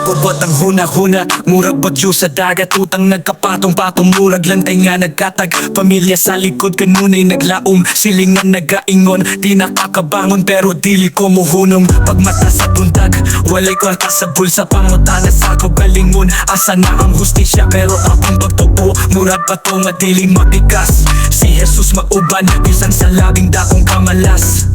Bobot ang huna-huna, murag bagyo sa dagat. Utang nagkapatong-patong, murag lantay nga nagkatag. Pamilya sa likod kanunay naglaom, silingan nagaingon. Di nakakabangon pero dili ko muhunong. Pagmata sa buntag, walay kwarta sa bulsa. Pangutana sa kagalingon, asa na ang hustisya. Pero akong pagtupo, murag pa to madiling matikas. Si Jesus mauban, bisan sa labing dakong kamalas.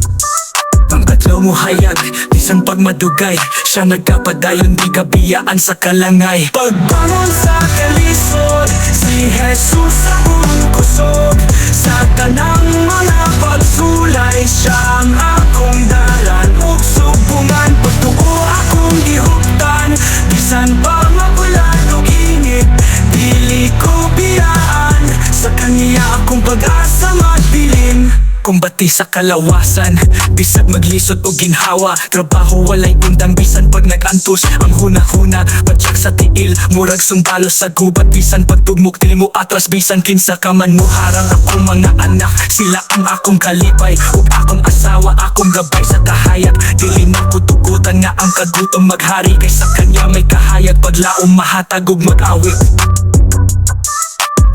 Ang katlaw mo hayag, bisan pagmadugay. Siya nagkapadayon, di kabiyaan sa kalangay. Pagbangon sa kalisod, si Jesus akong kusog. Sa tanang mga pagsulay, siya ang akong dalan. Ug sumbungan, pagtuo akong gihuptan. Bisan pa magulan o init, dili ko biyaan. Sa kaniya akong pag-asa magbilin. Kumbati sa kalawasan, bisag maglisod o ginhawa. Trabaho walay undang, bisan pag nag-antos. Ang huna-huna, padyak sa tiil, murag sumbalo sa gubat. Bisan pagtugmok, dili mo atras, bisan kinsa ka man mo harang. Akong mga anak, sila ang akong kalipay. Ug akong asawa, akong gabay sa kahayag. Dili na kutugutan nga ang kagutom maghari. Kay sa kanya may kahayag, paglaom mahatag ug mag-awit.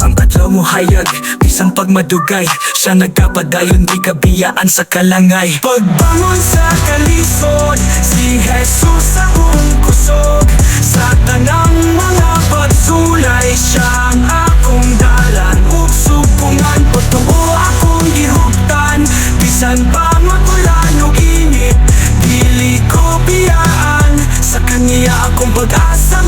Ang katlaw mo hayag, bisan pagmadugay. Siya nagkapadayon, di kabiyaan sa kalangay. Pagbangon sa kalisod, si Jesus akong kusog. Sa tanang mga pagsulay, siya ang akong dalan. Ug sumbungan, pagtuo akong gihuptan. Bisan pa magulan o init, dili ko biyaan. Sa kaniya akong pag-asa